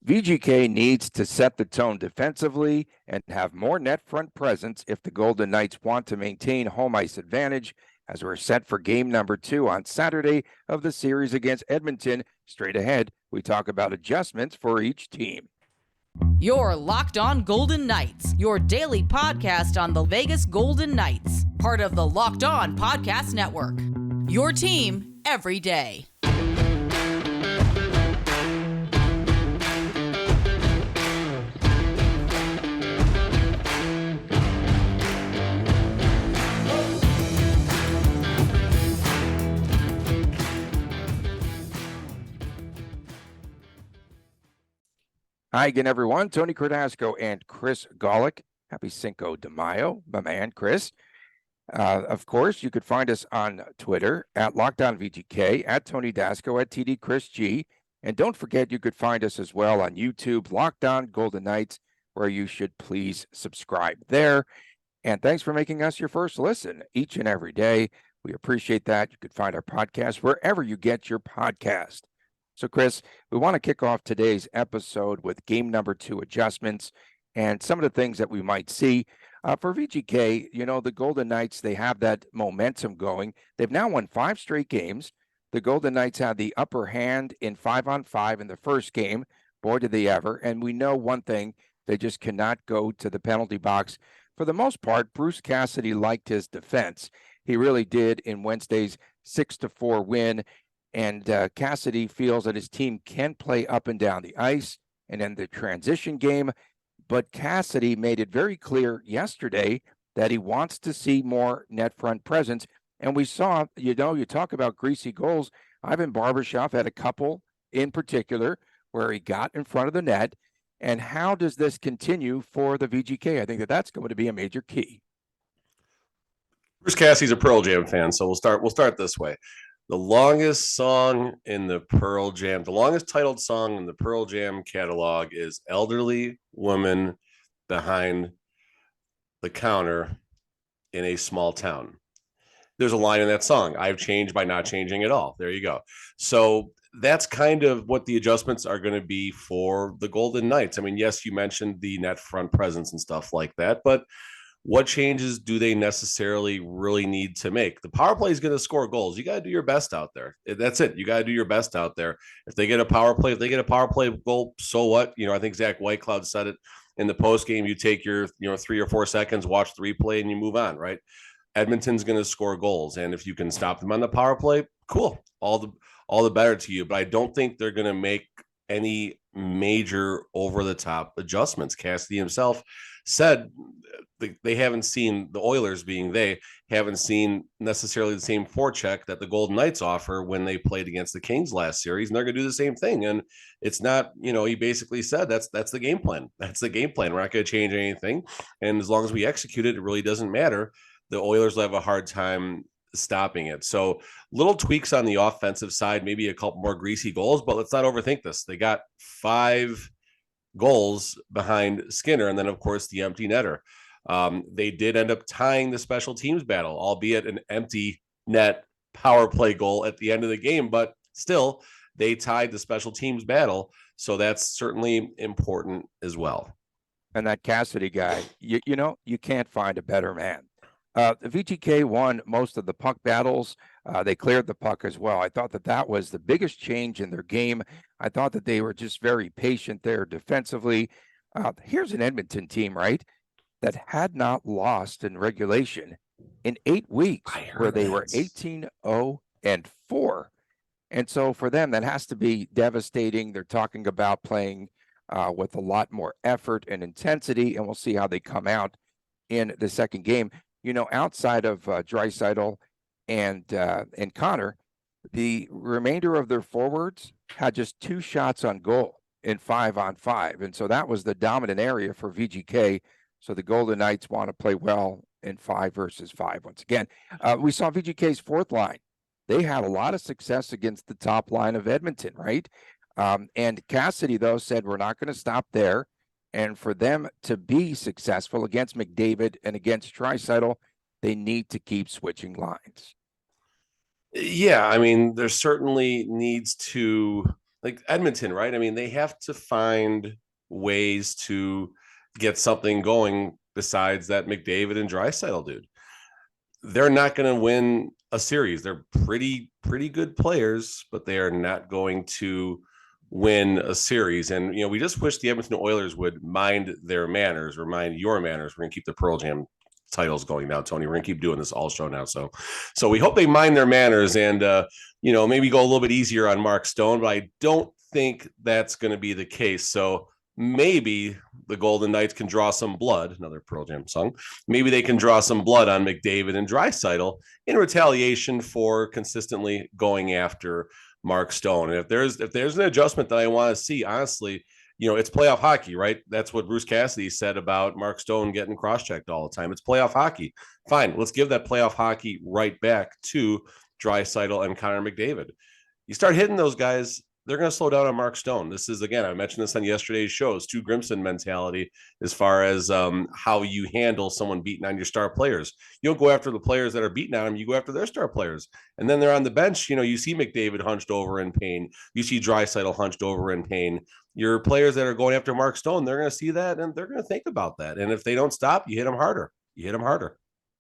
VGK needs to set the tone defensively and have more net front presence if the Golden Knights want to maintain home ice advantage, as we're set for game number 2 on Saturday of the series against Edmonton. Straight ahead, we talk about adjustments for each team. You're Locked On Golden Knights, your daily podcast on the Vegas Golden Knights, part of the Locked On Podcast Network. Your team every day. Hi again, everyone. Tony Cardasco and Chris Golick. Happy Cinco de Mayo, my man, Chris. Of course, you could find us on Twitter at LockedOnVGK, at Tony Dasco, at TDChrisG. And don't forget, you could find us as well on YouTube, Locked On Golden Knights, where you should please subscribe there. And thanks for making us your first listen each and every day. We appreciate that. You could find our podcast wherever you get your podcast. So, Chris, we want to kick off today's episode with game number 2 adjustments and some of the things that we might see. For VGK, you know, the Golden Knights, they have that momentum going. They've now won 5 straight games. The Golden Knights had the upper hand in 5-on-5 in the first game. Boy, did they ever. And we know one thing, they just cannot go to the penalty box. For the most part, Bruce Cassidy liked his defense. He really did in Wednesday's 6-4 win. And Cassidy feels that his team can play up and down the ice and in the transition game. But Cassidy made it very clear yesterday that he wants to see more net front presence. And we saw, you know, you talk about greasy goals. Ivan Barbashev had a couple in particular where he got in front of the net. And how does this continue for the VGK? I think that that's going to be a major key. Bruce Cassidy's a Pearl Jam fan, so we'll start this way. The longest song in the Pearl Jam, the longest titled song in the Pearl Jam catalog is Elderly Woman Behind the Counter in a Small Town. There's a line in that song, I've changed by not changing at all. There you go. So that's kind of what the adjustments are going to be for the Golden Knights. I mean, yes, you mentioned the net front presence and stuff like that, but what changes do they necessarily really need to make? The power play is going to score goals. You got to do your best out there. That's it. You got to do your best out there. If they get a power play goal, so what? You know, I think Zach Whitecloud said it in the post game. You take your 3 or 4 seconds, watch the replay, and you move on, right? Edmonton's going to score goals, and if you can stop them on the power play, cool. All the better to you. But I don't think they're going to make any major over-the-top adjustments. Cassidy himself said they haven't seen, the Oilers being they haven't seen necessarily the same forecheck that the Golden Knights offer when they played against the Kings last series, and they're going to do the same thing. And it's not, he basically said that's the game plan. That's the game plan. We're not going to change anything, and as long as we execute it, it really doesn't matter. The Oilers will have a hard time stopping it. So little tweaks on the offensive side, maybe a couple more greasy goals, but let's not overthink this. They got 5 goals behind Skinner, and then of course the empty netter. They did end up tying the special teams battle, albeit an empty net power play goal at the end of the game, but still they tied the special teams battle. So that's certainly important as well. And that Cassidy guy, you can't find a better man. The VGK won most of the puck battles. They cleared the puck as well. I thought that was the biggest change in their game. I thought that they were just very patient there defensively. Here's an Edmonton team, right, that had not lost in regulation in 8 weeks, where they were 18-0-4. And so for them, that has to be devastating. They're talking about playing with a lot more effort and intensity, and we'll see how they come out in the second game. Outside of Draisaitl and Connor, the remainder of their forwards had just 2 shots on goal in 5-on-5. And so that was the dominant area for VGK. So the Golden Knights want to play well in 5 versus 5 once again. We saw VGK's fourth line. They had a lot of success against the top line of Edmonton, right? And Cassidy, though, said we're not going to stop there. And for them to be successful against McDavid and against Draisaitl, they need to keep switching lines. Yeah, I mean, there certainly needs to like Edmonton, right? I mean, they have to find ways to get something going besides that McDavid and Draisaitl dude. They're not going to win a series. They're pretty good players, but they are not going to win a series. And we just wish the Edmonton Oilers would mind their manners, or mind your manners. We're going to keep the Pearl Jam titles going now, Tony. We're going to keep doing this all show now. So we hope they mind their manners and maybe go a little bit easier on Mark Stone, but I don't think that's going to be the case. So maybe the Golden Knights can draw some blood, another Pearl Jam song. Maybe they can draw some blood on McDavid and Draisaitl in retaliation for consistently going after Mark Stone. And if there's an adjustment that I want to see, honestly, it's playoff hockey, right? That's what Bruce Cassidy said about Mark Stone getting cross-checked all the time. It's playoff hockey. Fine, let's give that playoff hockey right back to Draisaitl and Connor McDavid. You start hitting those guys, they're going to slow down on Mark Stone. This is, again, I mentioned this on yesterday's shows, Stu Grimson mentality as far as how you handle someone beating on your star players. You don't go after the players that are beating on them. You go after their star players. And then they're on the bench. You see McDavid hunched over in pain. You see Draisaitl hunched over in pain. Your players that are going after Mark Stone, they're going to see that and they're going to think about that. And if they don't stop, you hit them harder.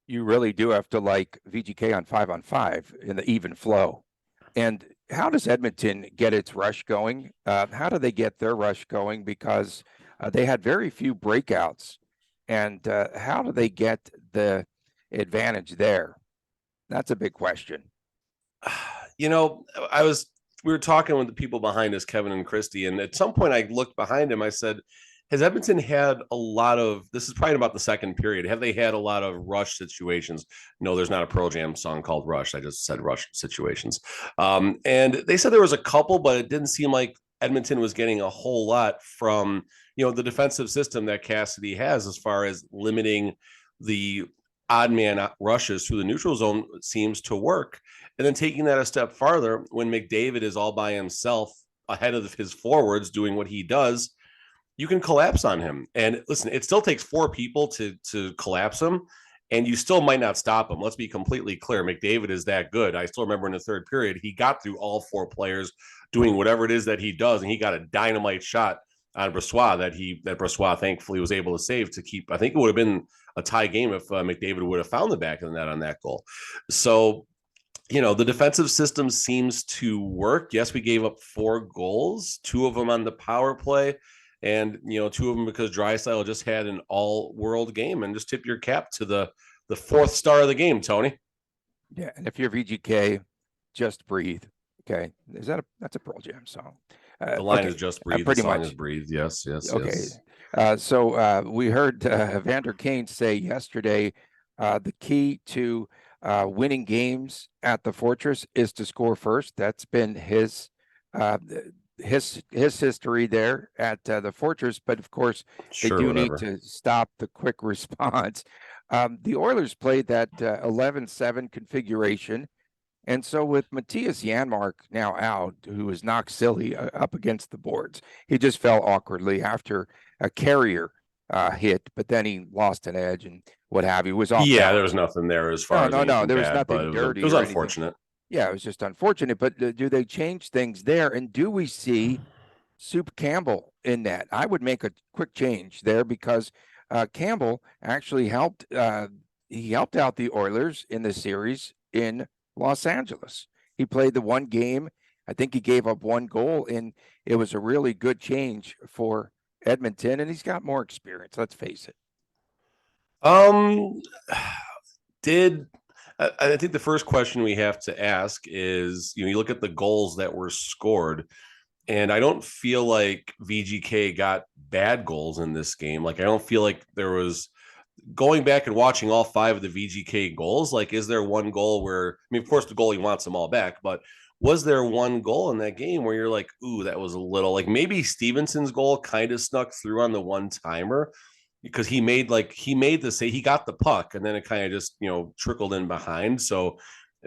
You really do have to like VGK on 5-on-5 in the even flow. And how does Edmonton get its rush going? How do they get their rush going? Because they had very few breakouts. And how do they get the advantage there? That's a big question. We were talking with the people behind us, Kevin and Christy, and at some point I looked behind him. I said, has Edmonton had a lot of, this is probably about the second period, have they had a lot of rush situations? No, there's not a Pearl Jam song called Rush. I just said rush situations. And they said there was a couple, but it didn't seem like Edmonton was getting a whole lot from, the defensive system that Cassidy has as far as limiting the odd man rushes through the neutral zone seems to work. And then taking that a step farther, when McDavid is all by himself ahead of his forwards doing what he does, you can collapse on him. And listen, it still takes 4 people to collapse him, and you still might not stop him. Let's be completely clear. McDavid is that good. I still remember in the third period, he got through all 4 players doing whatever it is that he does, and he got a dynamite shot on Brossoit that Brossoit thankfully was able to save to keep. I think it would have been a tie game if McDavid would have found the back of the net on that goal. So, the defensive system seems to work. Yes, we gave up 4 goals, 2 of them on the power play. And, 2 of them because Draisaitl just had an all-world game. And just tip your cap to the 4th star of the game, Tony. Yeah, and if you're VGK, just breathe. Okay, that's a Pearl Jam song. The line is just breathe. Pretty the song much. Is breathe. Yes. Okay. Yes. So we heard Vander Kane say yesterday, the key to winning games at the Fortress is to score first. That's been his history there at the Fortress, but of course they need to stop the quick response. The Oilers played that 11-7 configuration, and so with Matthias Janmark now out, who is knocked silly up against the boards, he just fell awkwardly after a Carrier hit, but then he lost an edge and what have you. Was off. Yeah, there was nothing there as far as no, there was nothing dirty. It was unfortunate. Yeah, it was just unfortunate, but do they change things there? And do we see Soup Campbell in that? I would make a quick change there because Campbell actually helped. He helped out the Oilers in the series in Los Angeles. He played the one game. I think he gave up 1 goal, and it was a really good change for Edmonton, and he's got more experience. Let's face it. I think the first question we have to ask is, you look at the goals that were scored, and I don't feel like VGK got bad goals in this game. Like, I don't feel like there was, going back and watching all 5 of the VGK goals, like, is there one goal where, of course the goalie wants them all back, but was there one goal in that game where you're like, ooh, that was a little, like, maybe Stevenson's goal kind of snuck through on the one-timer, because he made the save, he got the puck, and then it kind of just, trickled in behind. So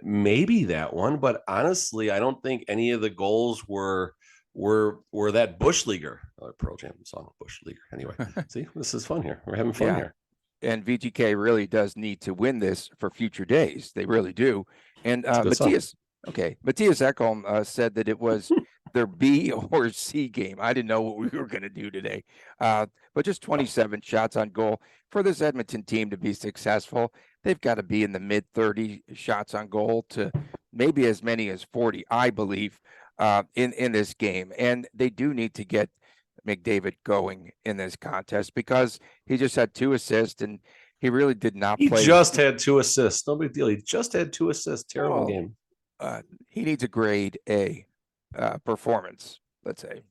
maybe that one, but honestly, I don't think any of the goals were that Bush Leaguer, Pearl Jam song, Bush Leaguer. Anyway, see, this is fun here. We're having fun here. And VGK really does need to win this for future days. They really do. And Matthias Ekholm said that it was their B or C game. I didn't know what we were going to do today. But just 27 shots on goal for this Edmonton team to be successful. They've got to be in the mid 30 shots on goal to maybe as many as 40, I believe, in this game. And they do need to get McDavid going in this contest because he just had 2 assists and he really did not play. He just had 2 assists. No big deal. He just had 2 assists. Terrible game. He needs a grade A performance, let's say.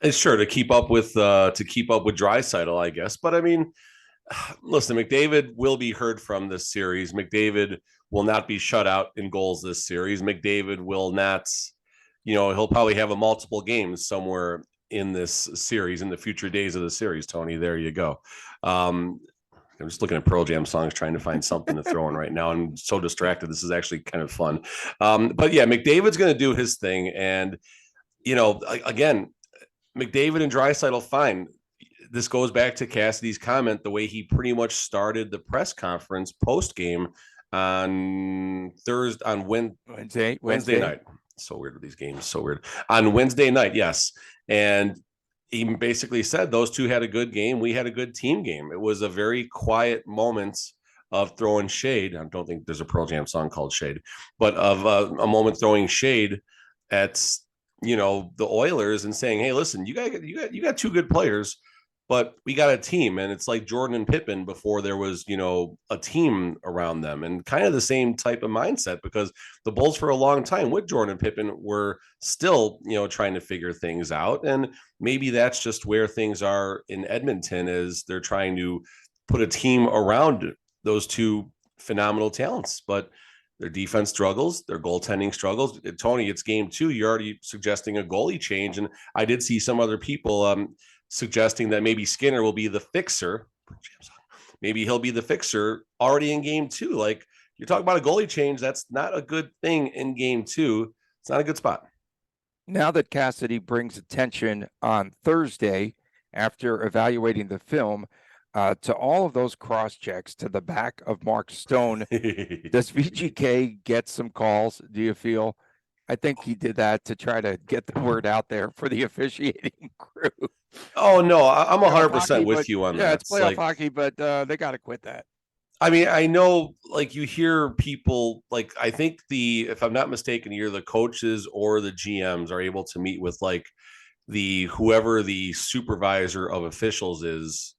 And sure, to keep up with Draisaitl, I guess. But I mean, listen, McDavid will be heard from this series. McDavid will not be shut out in goals this series. McDavid will not, he'll probably have a multiple games somewhere in this series, in the future days of the series, Tony. There you go. I'm just looking at Pearl Jam songs, trying to find something to throw in right now. I'm so distracted. This is actually kind of fun. But yeah, McDavid's going to do his thing. And, again, McDavid and Draisaitl, fine. This goes back to Cassidy's comment, the way he pretty much started the press conference post game on Wednesday night. So weird with these games. So weird. On Wednesday night, yes. And he basically said those two had a good game. We had a good team game. It was a very quiet moment of throwing shade. I don't think there's a Pearl Jam song called Shade, but of a moment throwing shade at, the Oilers and saying, hey, listen, you got 2 good players, but we got a team. And it's like Jordan and Pippen before there was, a team around them, and kind of the same type of mindset, because the Bulls for a long time with Jordan and Pippen were still, trying to figure things out. And maybe that's just where things are in Edmonton, is they're trying to put a team around those 2 phenomenal talents, but their defense struggles, their goaltending struggles. Tony, it's game 2. You're already suggesting a goalie change. And I did see some other people suggesting that maybe Skinner will be the fixer. Maybe he'll be the fixer already in game 2. Like, you're talking about a goalie change. That's not a good thing in game 2. It's not a good spot. Now that Cassidy brings attention on Thursday after evaluating the film to all of those cross checks to the back of Mark Stone, does VGK get some calls, do you feel? I think he did that to try to get the word out there for the officiating crew. Oh, no, I'm 100% with you on that. Yeah, it's playoff hockey, but they got to quit that. I mean, I know, like, you hear people, like, I think if I'm not mistaken, either the coaches or the GMs are able to meet with, like, whoever the supervisor of officials is,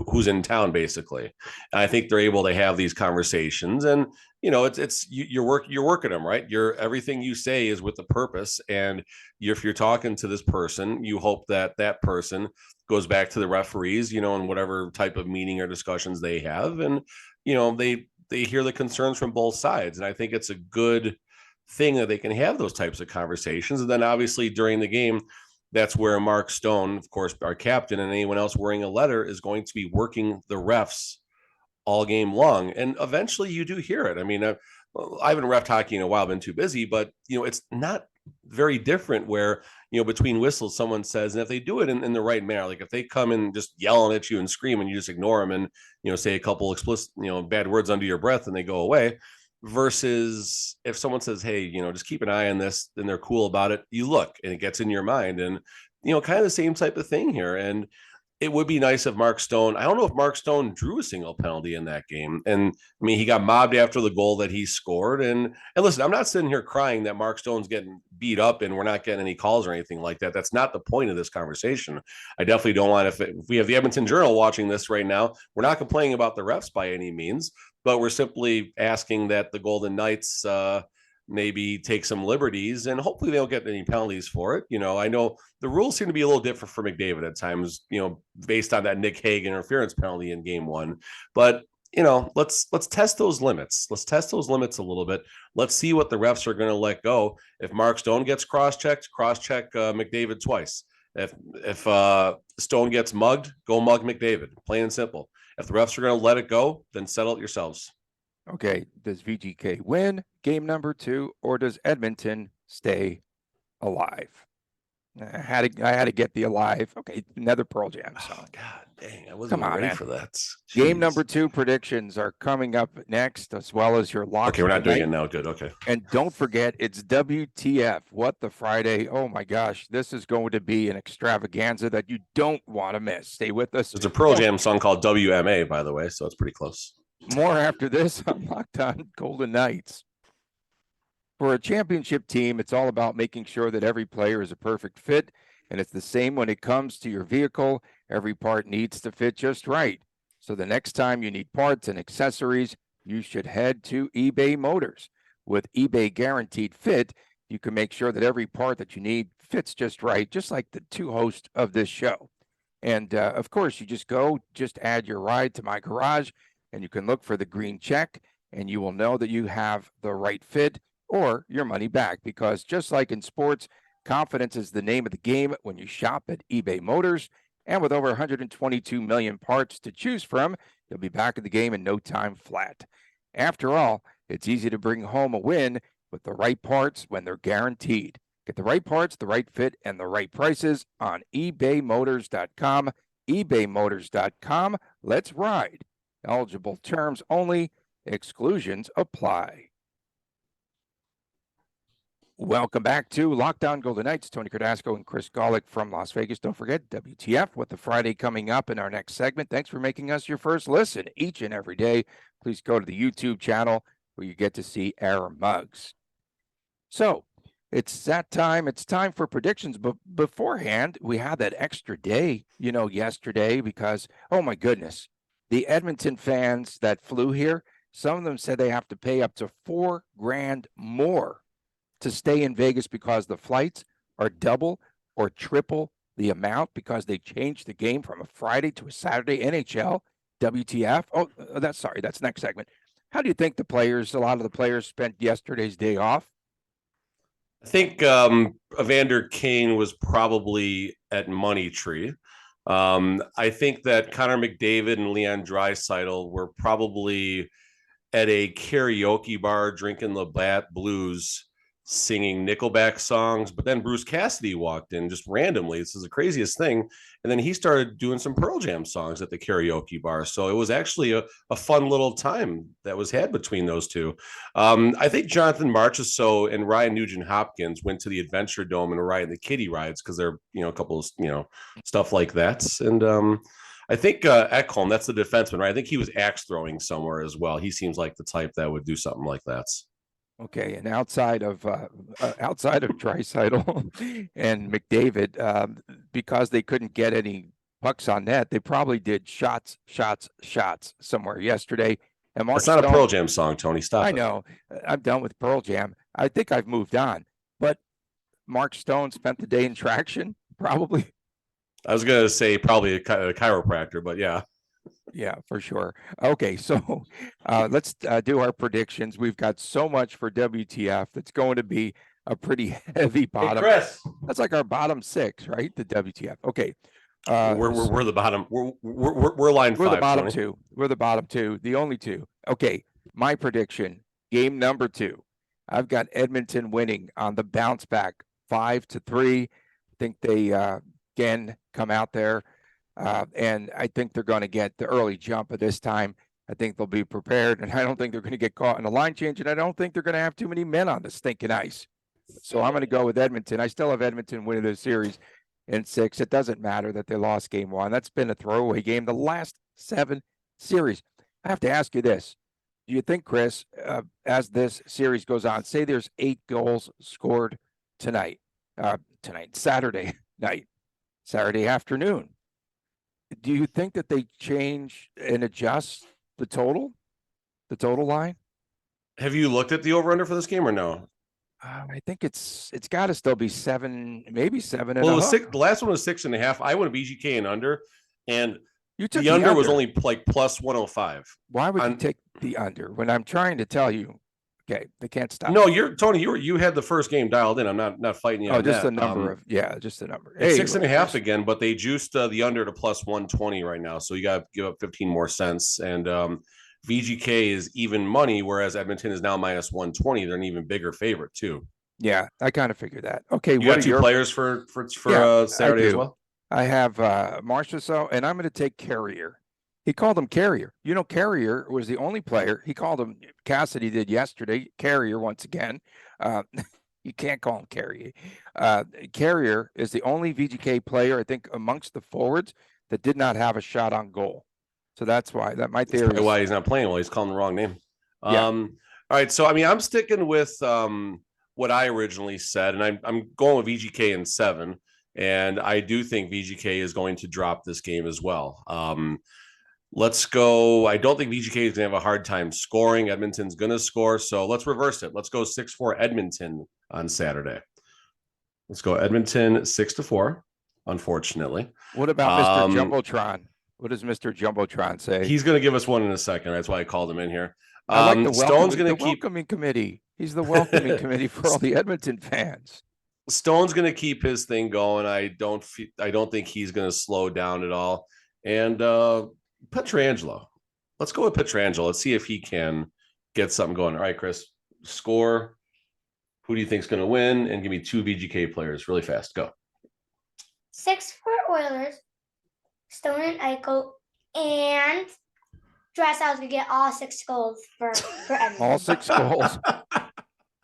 who's in town, basically. And I think they're able to have these conversations, and, you're working them, right? Everything you say is with a purpose. And if you're talking to this person, you hope that that person goes back to the referees, in whatever type of meeting or discussions they have. And, they hear the concerns from both sides. And I think it's a good thing that they can have those types of conversations. And then obviously during the game, that's where Mark Stone, of course, our captain, and anyone else wearing a letter is going to be working the refs all game long. And eventually you do hear it. I mean, I haven't reffed hockey in a while, been too busy, but, it's not very different where, between whistles, someone says, and if they do it in the right manner, like if they come in just yelling at you and scream and you just ignore them and, say a couple explicit, bad words under your breath and they go away, versus if someone says, hey, just keep an eye on this, and they're cool about it, you look and it gets in your mind. And, kind of the same type of thing here. And it would be nice if Mark Stone, I don't know if Mark Stone drew a single penalty in that game. And I mean, he got mobbed after the goal that he scored. And listen, I'm not sitting here crying that Mark Stone's getting beat up and we're not getting any calls or anything like that. That's not the point of this conversation. I definitely don't want, if we have the Edmonton Journal watching this right now, we're not complaining about the refs by any means, but we're simply asking that the Golden Knights maybe take some liberties, and hopefully they don't get any penalties for it. I know the rules seem to be a little different for McDavid at times, based on that Nick Hague interference penalty in game 1. But, let's test those limits. Let's test those limits a little bit. Let's see what the refs are going to let go. If Mark Stone gets cross-check McDavid twice. If Stone gets mugged, go mug McDavid, plain and simple. If the refs are going to let it go, then settle it yourselves. Okay, does VGK win game number 2, or does Edmonton stay alive? I had to get the Alive. Okay, another Pearl Jam Oh, song. God dang, I wasn't Come even on, ready man. for that. Game Jeez. number 2 predictions are coming up next, as well as your locks. Okay, we're not doing tonight. it now. Good. Okay. And don't forget, it's WTF. What the Friday? Oh my gosh, this is going to be an extravaganza that you don't want to miss. Stay with us. There's a Pearl Jam song called WMA, by the way, so it's pretty close. More after this on Locked On Golden Knights. For a championship team, it's all about making sure that every player is a perfect fit. And it's the same when it comes to your vehicle. Every part needs to fit just right. So the next time you need parts and accessories, you should head to eBay Motors. With eBay Guaranteed Fit, you can make sure that every part that you need fits just right, just like the 2 hosts of this show. And of course, you just add your ride to my garage, and you can look for the green check, and you will know that you have the right fit or your money back. Because just like in sports, confidence is the name of the game when you shop at eBay Motors. And with over 122 million parts to choose from, you'll be back in the game in no time flat. After all, it's easy to bring home a win with the right parts when they're guaranteed. Get the right parts, the right fit, and the right prices on ebaymotors.com. ebaymotors.com. Let's ride. Eligible terms only. Exclusions apply. Welcome back to Locked On Golden Knights. Tony Cardasco and Chris Golick from Las Vegas. Don't forget WTF with the Friday coming up in our next segment. Thanks for making us your first listen each and every day. Please go to the YouTube channel where you get to see our mugs. So it's that time. It's time for predictions. But beforehand, we had that extra day, yesterday because, oh my goodness, the Edmonton fans that flew here, some of them said they have to pay up to $4,000 more to stay in Vegas because the flights are double or triple the amount because they changed the game from a Friday to a Saturday. NHL, WTF. Oh, that's next segment. How do you think a lot of the players spent yesterday's day off? I think Evander Kane was probably at Money Tree. I think that Connor McDavid and Leon Draisaitl were probably at a karaoke bar drinking Labatt Blues, singing Nickelback songs, but then Bruce Cassidy walked in just randomly. This is the craziest thing. And then he started doing some Pearl Jam songs at the karaoke bar. So it was actually a fun little time that was had between those two. I think Jonathan Marchessault and Ryan Nugent-Hopkins went to the Adventure Dome and were riding the kiddie rides because they're, a couple of, stuff like that. And I think Ekholm, that's the defenseman, right? I think he was axe throwing somewhere as well. He seems like the type that would do something like that. Okay, and outside of Draisaitl and McDavid, because they couldn't get any pucks on net, they probably did shots somewhere yesterday. And Mark It's not Stone, a Pearl Jam song, Tony. Stop it. I know. I'm done with Pearl Jam. I think I've moved on. But Mark Stone spent the day in traction, probably. I was going to say probably a chiropractor, but yeah. Yeah, for sure. Okay, so let's do our predictions. We've got so much for WTF. It's going to be a pretty heavy bottom. Hey, Chris. That's like our bottom 6, right? The WTF. Okay. We're the bottom. We're line 5. We're the bottom 2. We're the bottom 2. The only 2. Okay. My prediction, game number 2. I've got Edmonton winning on the bounce back 5-3. I think they again come out there. And I think they're going to get the early jump at this time. I think they'll be prepared, and I don't think they're going to get caught in a line change, and I don't think they're going to have too many men on the stinking ice. So I'm going to go with Edmonton. I still have Edmonton winning the series in 6. It doesn't matter that they lost game 1. That's been a throwaway game the last 7 series. I have to ask you this. Do you think, Chris, as this series goes on, say there's 8 goals scored Saturday night, Saturday afternoon, do you think that they change and adjust the total line? Have you looked at the over-under for this game or no? I think it's got to still be 7, maybe 7. Well, the last one was 6.5. I went BGK and under, and you took the under was only like plus 105. Why would you take the under when I'm trying to tell you? Okay, they can't stop. No, Tony. You had the first game dialed in. I'm not fighting you. Oh, just the number just the number. It's 6.5 again, but they juiced the under to plus 120 right now. So you got to give up 15 more cents. And VGK is even money, whereas Edmonton is now minus 120. They're an even bigger favorite too. Yeah, I kind of figured that. Okay, You what got are two your players for Yeah, Saturday I as do. well? I have Marchessault, and I'm going to take Carrier. He called him Carrier. Carrier was the only player. He called him Cassidy did yesterday. Carrier once again. Uh, you can't call him Carrier. Carrier is the only VGK player, I think, amongst the forwards that did not have a shot on goal. So that's why my That's theory probably is why he's not playing well. He's calling the wrong name. yeah. All right. So, I mean, I'm sticking with what I originally said, and I'm going with VGK in 7. And I do think VGK is going to drop this game as well. Let's go. I don't think VGK is going to have a hard time scoring. Edmonton's going to score. So let's reverse it. Let's go 6-4 Edmonton on Saturday. Let's go Edmonton 6-4, unfortunately. What about Mr. Jumbotron? What does Mr. Jumbotron say? He's going to give us one in a second. That's why I called him in here. I like the Stone's going to keep welcoming committee. He's the welcoming committee for all the Edmonton fans. Stone's going to keep his thing going. I don't think he's going to slow down at all. And Pietrangelo. Let's go with Pietrangelo. Let's see if he can get something going. All right, Chris. Score. Who do you think is going to win? And give me 2 VGK players really fast. Go. 6 for Oilers, Stone and Eichel, and Drasao's gonna get all 6 goals for Edmonton. All 6 goals.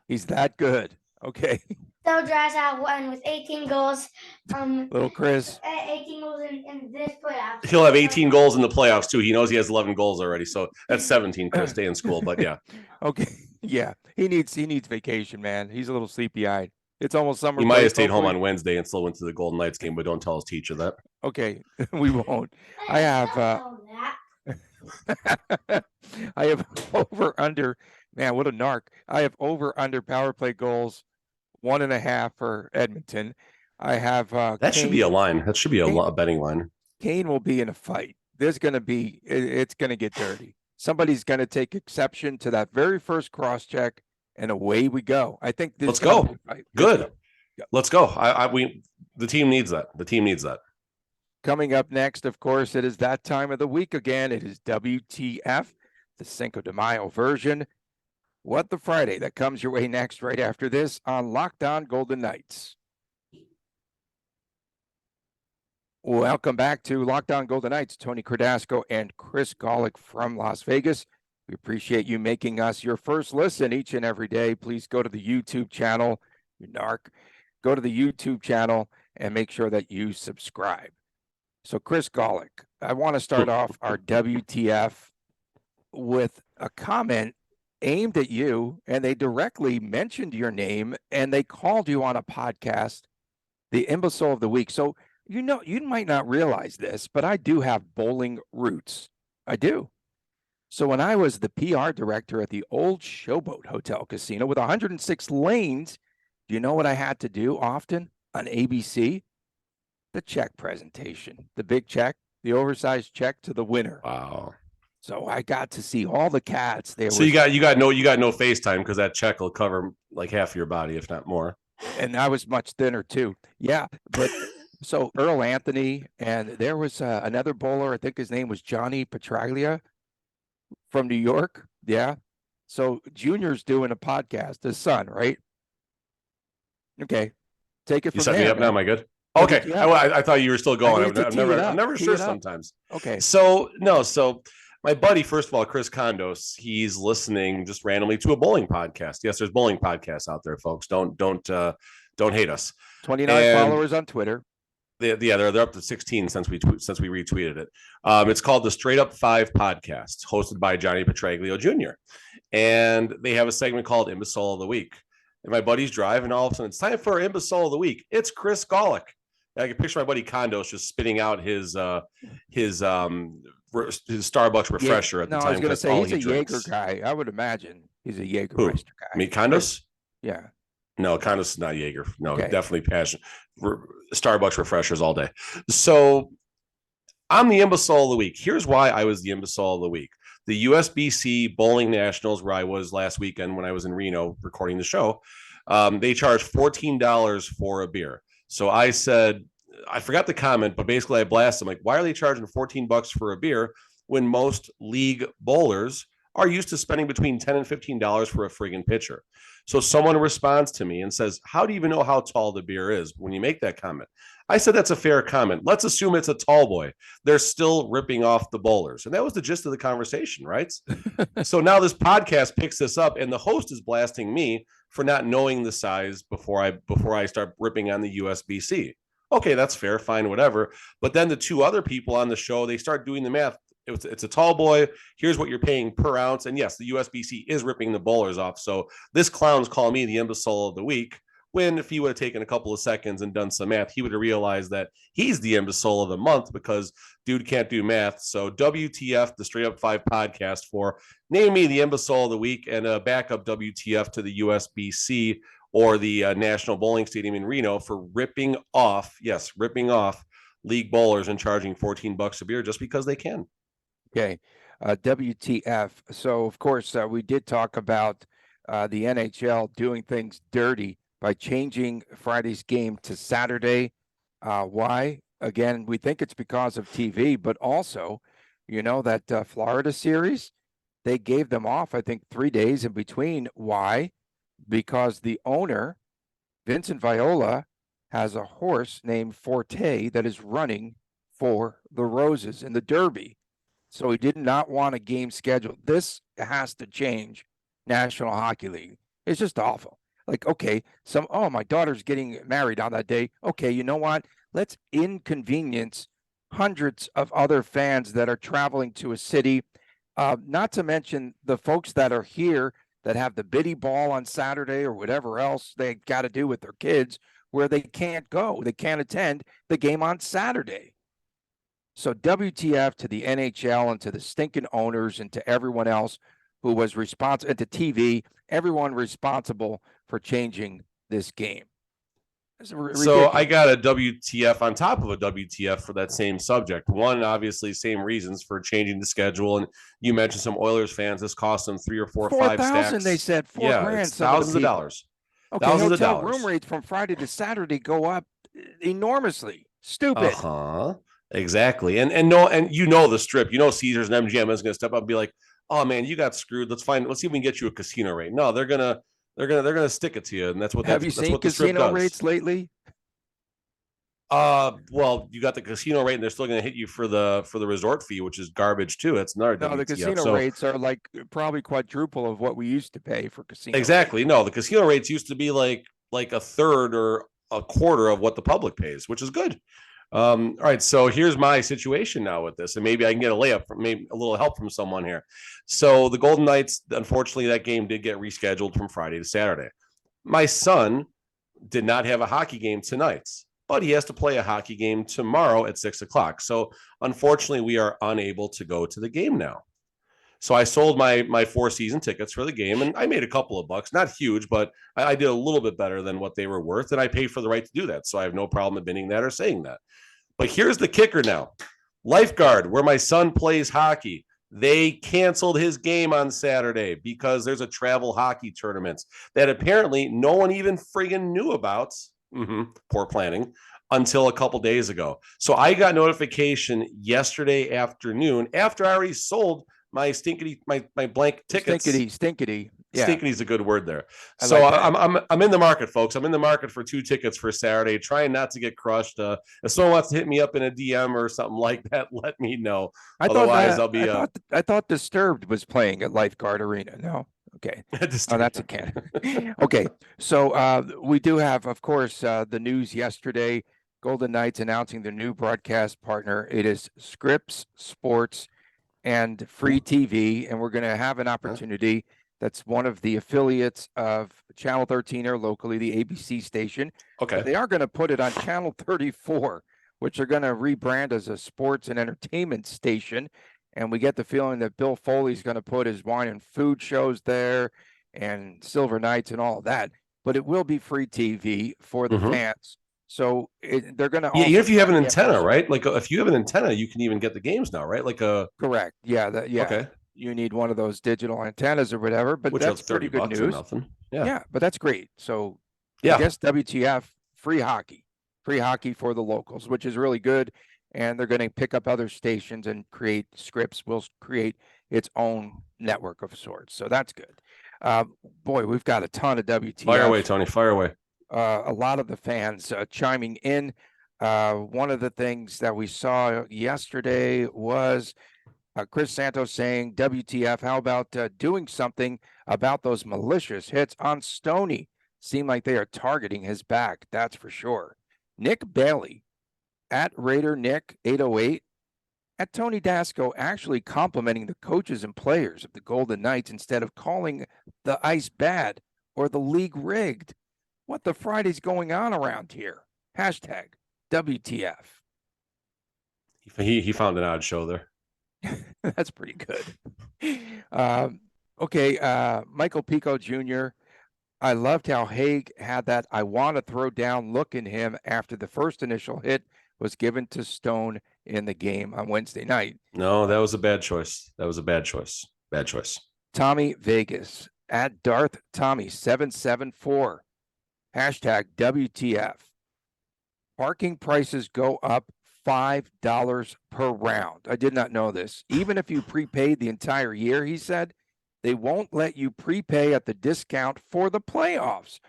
He's that good. Okay. So Drasao won with 18 goals. Little Chris. 18 goals in this playoff. He'll have 18 goals in the playoffs too. He knows he has 11 goals already. So that's 17. Chris, stay in school. But yeah. Okay. Yeah. He needs vacation, man. He's a little sleepy-eyed. It's almost summer. He might have stayed home on Wednesday and still went to the Golden Knights game, but don't tell his teacher that. Okay. We won't. I have I have over under. Man, what a narc. I have over under power play goals 1.5 for Edmonton. I have that should be a line. That should be a betting line. Kane will be in a fight. There's going to be it's going to get dirty. Somebody's going to take exception to that very first cross check, and away we go. I think this. Let's go. Good. Let's go. The team needs that. The team needs that. Coming up next, of course, it is that time of the week again. It is WTF, the Cinco de Mayo version. What the Friday that comes your way next, right after this on Locked On Golden Knights. Welcome back to Locked On Golden Knights. Tony Cardasco and Chris Golick from Las Vegas. We appreciate you making us your first listen each and every day. Please go to the YouTube channel, you narc. Go to the YouTube channel and make sure that you subscribe. So, Chris Golick, I want to start off our WTF with a comment aimed at you, and they directly mentioned your name, and they called you on a podcast, the Imbecile of the Week. So, you might not realize this, but I do have bowling roots. I do. So when I was the PR director at the old Showboat Hotel Casino with 106 lanes, do you know what I had to do often on ABC? The check presentation, the big check, the oversized check to the winner. Wow. So I got to see all the cats there. So you got no FaceTime because that check will cover like half of your body, if not more. And I was much thinner too. Yeah, but so Earl Anthony, and there was another bowler. I think his name was Johnny Petraglia from New York. Yeah. So Junior's doing a podcast, his son, right? Okay. Take it from You set there. me up now. Am I good? Okay. Yeah. I thought you were still going. I'm never sure up. sometimes. Okay. So my buddy, first of all, Chris Condos, he's listening just randomly to a bowling podcast. Yes, there's bowling podcasts out there, folks. Don't hate us. 29 followers on Twitter. They're up to 16 since we retweeted it. It's called the Straight Up 5 podcast, hosted by Johnny Petraglio Jr. And they have a segment called Imbecile of the Week. And my buddy's driving, all of a sudden it's time for Imbecile of the Week. It's Chris Golick. And I can picture my buddy Condos just spitting out his Starbucks refresher at the time. I was going to say he's a drinks. Jaeger guy. I would imagine he's a Jägermeister guy. Me, Condos? Yeah. No, Condos is not Jaeger. No, Okay. Definitely passion. Starbucks refreshers all day. So I'm the Imbecile of the Week. Here's why I was the Imbecile of the Week. The USBC Bowling Nationals, where I was last weekend when I was in Reno recording the show, they charge $14 for a beer. So I said, I forgot the comment, but basically I blasted them like, why are they charging $14 for a beer when most league bowlers are used to spending between $10 and $15 for a friggin' pitcher. So someone responds to me and says, how do you even know how tall the beer is when you make that comment? I said, that's a fair comment. Let's assume it's a tall boy. They're still ripping off the bowlers. And that was the gist of the conversation, right? So now this podcast picks this up and the host is blasting me for not knowing the size before I start ripping on the USBC. Okay, that's fair, fine, whatever. But then the two other people on the show, they start doing the math. It's a tall boy. Here's what you're paying per ounce. And yes, the USBC is ripping the bowlers off. So this clown's calling me the imbecile of the week, when if he would have taken a couple of seconds and done some math, he would have realized that he's the imbecile of the month because dude can't do math. So WTF, the Straight Up 5 podcast for name me the imbecile of the week, and a backup WTF to the USBC or the National Bowling Stadium in Reno for ripping off league bowlers and charging $14 a beer just because they can. Okay. WTF. So, of course, we did talk about the NHL doing things dirty by changing Friday's game to Saturday. Why? Again, we think it's because of TV, but also, that Florida series, they gave them off, I think, 3 days in between. Why? Because the owner, Vincent Viola, has a horse named Forte that is running for the Roses in the Derby. So he did not want a game scheduled. This has to change National Hockey League. It's just awful. Like, okay, my daughter's getting married on that day. Okay, you know what? Let's inconvenience hundreds of other fans that are traveling to a city. Not to mention the folks that are here that have the biddy ball on Saturday or whatever else they got to do with their kids, where they can't go. They can't attend the game on Saturday. So WTF to the NHL and to the stinking owners and to everyone else who was responsible, and to TV, everyone responsible for changing this game. So I got a WTF on top of a WTF for that same subject. One, obviously, same reasons for changing the schedule. And you mentioned some Oilers fans. This cost them 3 or 4 or 5 stacks. They said $4,000. It's thousands of dollars. Okay, thousands of hotel dollars. room rates from Friday to Saturday go up enormously. Stupid. Exactly. And the strip. Caesars and MGM is going to step up and be like, oh man, you got screwed. Let's see if we can get you a casino rate. No, they're gonna stick it to you, and that's what. Have you seen casino rates lately? Well, you got the casino rate, and they're still going to hit you for the resort fee, which is garbage too. It's another. No, the casino rates are like probably quadruple of what we used to pay for casino. Exactly. No, the casino rates used to be like a third or a quarter of what the public pays, which is good. All right, so here's my situation now with this, and maybe I can get a layup from maybe a little help from someone here. So the Golden Knights, unfortunately, that game did get rescheduled from Friday to Saturday. My son did not have a hockey game tonight, but he has to play a hockey game tomorrow at 6:00. So unfortunately, we are unable to go to the game now. So I sold my 4 season tickets for the game, and I made a couple of bucks, not huge, but I did a little bit better than what they were worth, and I paid for the right to do that. So I have no problem admitting that or saying that. But here's the kicker now. Lifeguard, where my son plays hockey, they canceled his game on Saturday because there's a travel hockey tournament that apparently no one even friggin' knew about. Poor planning. Until a couple days ago. So I got notification yesterday afternoon after I already sold my my blank tickets. Stinkity. Yeah. Stinkity is a good word there. So like I'm in the market, folks. I'm in the market for 2 tickets for Saturday, trying not to get crushed. If someone wants to hit me up in a DM or something like that, let me know. I thought Disturbed was playing at Lifeguard Arena. No. Okay. That's a can. Okay. So we do have, of course, the news yesterday. Golden Knights announcing their new broadcast partner. It is Scripps Sports and Free TV, and we're going to have an opportunity. That's one of the affiliates of Channel 13 here locally, the ABC station. Okay. But they are going to put it on Channel 34, which are going to rebrand as a sports and entertainment station. And we get the feeling that Bill Foley's going to put his wine and food shows there and Silver Nights and all of that. But it will be free TV for the fans. So they're going to. Yeah, even if you have an antenna, right? Like if you have an antenna, you can even get the games now, right? Like a. Correct. Yeah. Okay. You need one of those digital antennas or whatever, but that's pretty good news. Yeah, but that's great. So I guess WTF, free hockey for the locals, which is really good. and they're going to pick up other stations and create scripts. Will create its own network of sorts. So that's good. Boy, we've got a ton of WTF. Fire away, Tony. Fire away. A lot of the fans chiming in. One of the things that we saw yesterday was Chris Santos saying, WTF, how about doing something about those malicious hits on Stoney? Seem like they are targeting his back, that's for sure. Nick Bailey, at Raider Nick 808, at Tony Dasco, actually complimenting the coaches and players of the Golden Knights instead of calling the ice bad or the league rigged. What the Friday's going on around here? Hashtag WTF. He found an odd show there. That's pretty good. Okay, Michael Pico Jr., I loved how Haig had that I want to throw down look in him after the first initial hit was given to Stone in the game on Wednesday night. No, that was a bad choice. That was a bad choice. Bad choice. Tommy Vegas, at Darth Tommy 774, hashtag WTF. Parking prices go up $5 per round. I did not know this. Even if you prepaid the entire year, he said, they won't let you prepay at the discount for the playoffs.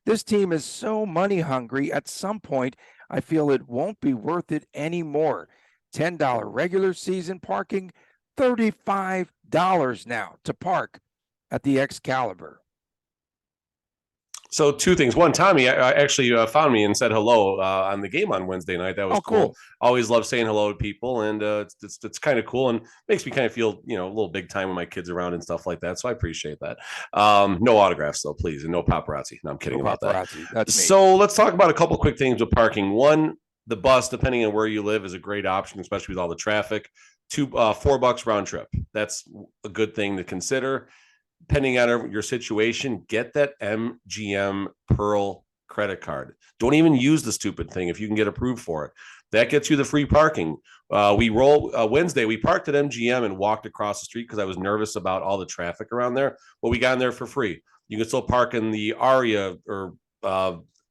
This team is so money hungry. At some point, I feel it won't be worth it anymore. $10 regular season parking, $35 now to park at the Excalibur. So two things. One, Tommy actually found me and said hello on the game on Wednesday night. That was cool. Always love saying hello to people, and it's kind of cool and makes me kind of feel a little big time when my kids around and stuff like that. So I appreciate that. No autographs though, please, and no paparazzi. No, I'm kidding about that. That's me. So let's talk about a couple quick things with parking. One, the bus, depending on where you live, is a great option, especially with all the traffic. $4 round trip. That's a good thing to consider. Depending on your situation, get that MGM Pearl credit card. Don't even use the stupid thing if you can get approved for it. That gets you the free parking. Wednesday, we parked at MGM and walked across the street because I was nervous about all the traffic around there. But we got in there for free. You can still park in the Aria or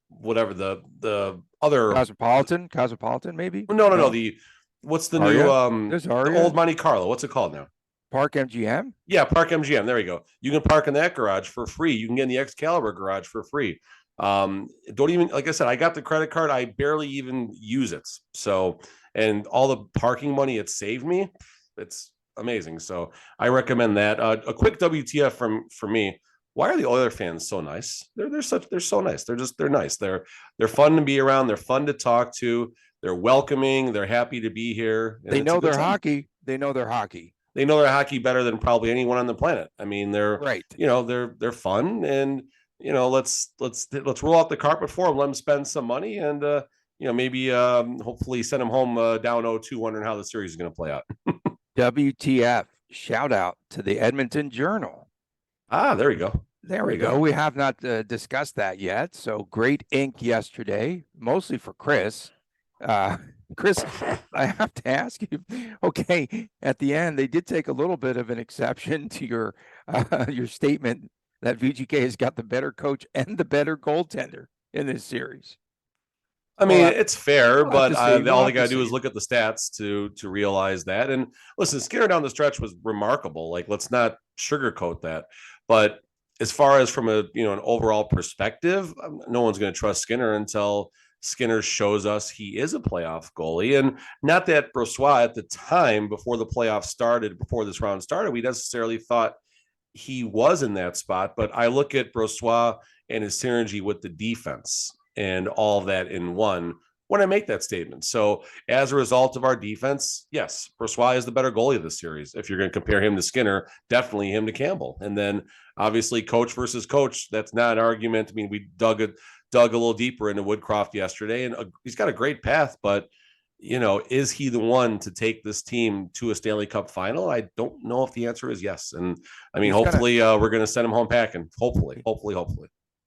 whatever the other Cosmopolitan, maybe. No. What's the Aria? new the old Monte Carlo? What's it called now? Park MGM? Yeah, Park MGM. There you go. You can park in that garage for free. You can get in the Excalibur garage for free. Don't even, like I said, I got the credit card. I barely even use it. So, and all the parking money it saved me, it's amazing. So I recommend that. A quick WTF for me. Why are the Oilers fans so nice? They're so nice. They're nice. They're fun to be around. They're fun to talk to. They're welcoming. They're happy to be here. They know their hockey. They know their hockey. They know their hockey better than probably anyone on the planet. I mean, they're right. They're fun, and let's roll out the carpet for them. Let them spend some money, and maybe hopefully send them home down 0-2, wondering how the series is going to play out. WTF! Shout out to the Edmonton Journal. There we go. There we go. We have not discussed that yet. So great ink yesterday, mostly for Chris. Chris, I have to ask you, okay, at the end, they did take a little bit of an exception to your statement that VGK has got the better coach and the better goaltender in this series. I mean, it's fair, but all they got to do is look at the stats to realize that. And listen, Skinner down the stretch was remarkable. Like, let's not sugarcoat that. But as far as from an overall perspective, no one's going to trust Skinner until Skinner shows us he is a playoff goalie. And not that Brossoit at the time, before the playoffs started, before this round started, we necessarily thought he was in that spot. But I look at Brossoit and his synergy with the defense and all of that in one when I make that statement. So as a result of our defense, yes, Brossoit is the better goalie of the series. If you're going to compare him to Skinner, definitely him to Campbell. And then obviously coach versus coach, that's not an argument. I mean, we dug a little deeper into Woodcroft yesterday, and he's got a great path, but is he the one to take this team to a Stanley Cup final? I don't know if the answer is yes. And I mean, hopefully we're going to send him home packing. Hopefully.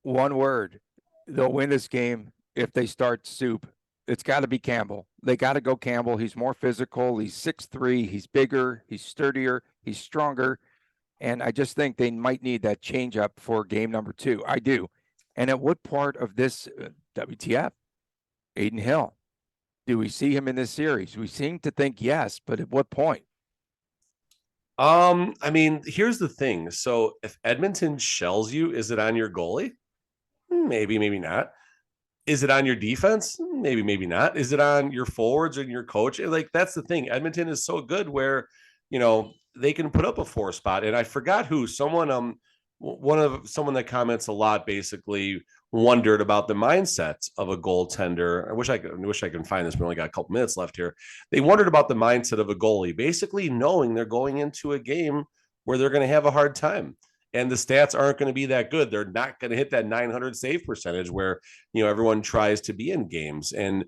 One word, they'll win this game if they start Soup. It's got to be Campbell. They got to go Campbell. He's more physical. He's 6'3". He's bigger. He's sturdier. He's stronger. And I just think they might need that change up for game number 2. I do. And at what part of this WTF? Aiden Hill. Do we see him in this series? We seem to think yes, but at what point? I mean, here's the thing. So if Edmonton shells you, is it on your goalie? Maybe, maybe not. Is it on your defense? Maybe, maybe not. Is it on your forwards and your coach? Like, that's the thing. Edmonton is so good where, they can put up a 4 spot. And I forgot who, someone that comments a lot basically wondered about the mindset of a goaltender. I wish I can find this. We only got a couple minutes left here. They wondered about the mindset of a goalie, basically knowing they're going into a game where they're going to have a hard time. And the stats aren't going to be that good. They're not going to hit that 900 save percentage where, everyone tries to be in games. And,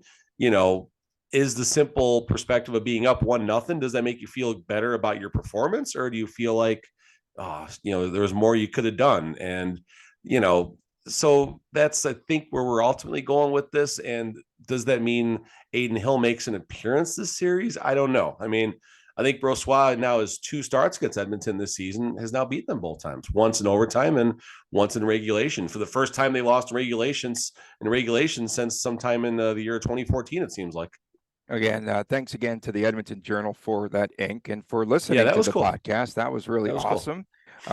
is the simple perspective of being up 1-0, does that make you feel better about your performance? Or do you feel like, there was more you could have done? And, so that's, I think, where we're ultimately going with this. And does that mean Aiden Hill makes an appearance this series? I don't know. I mean, I think Brossoit now has 2 starts against Edmonton this season, has now beaten them both times, once in overtime and once in regulation. For the first time they lost in regulation since sometime in the year 2014, it seems like. Again, thanks again to the Edmonton Journal for that ink and for listening that to was the cool. podcast. That was really Cool. awesome.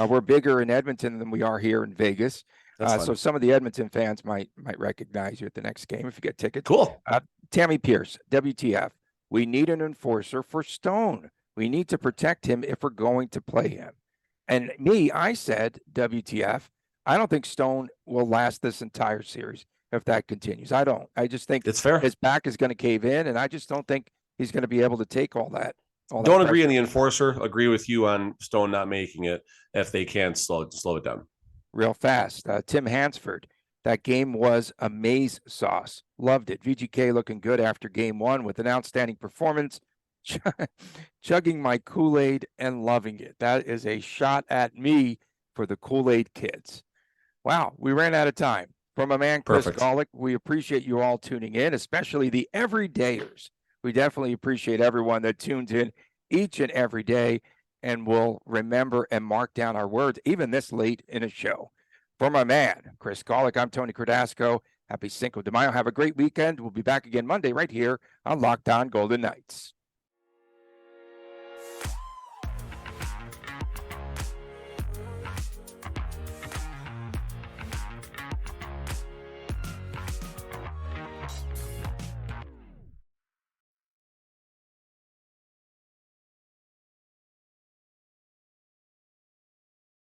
We're bigger in Edmonton than we are here in Vegas. So some of the Edmonton fans might recognize you at the next game if you get tickets. Cool. Tammy Pierce, WTF. We need an enforcer for Stone. We need to protect him if we're going to play him. And I said, WTF, I don't think Stone will last this entire series if that continues. I don't. I just think it's fair. His back is going to cave in, and I just don't think he's going to be able to take all that. Don't agree on the enforcer. Agree with you on Stone not making it if they can't slow it down. Real fast. Tim Hansford, that game was a maize sauce. Loved it. VGK looking good after game 1 with an outstanding performance. Chugging my Kool-Aid and loving it. That is a shot at me for the Kool-Aid kids. Wow, we ran out of time. From a man, Chris Golick, we appreciate you all tuning in, especially the everydayers. We definitely appreciate everyone that tunes in each and every day and will remember and mark down our words, even this late in a show. For my man, Chris Golick, I'm Tony Cardasco. Happy Cinco de Mayo. Have a great weekend. We'll be back again Monday right here on Locked On Golden Knights.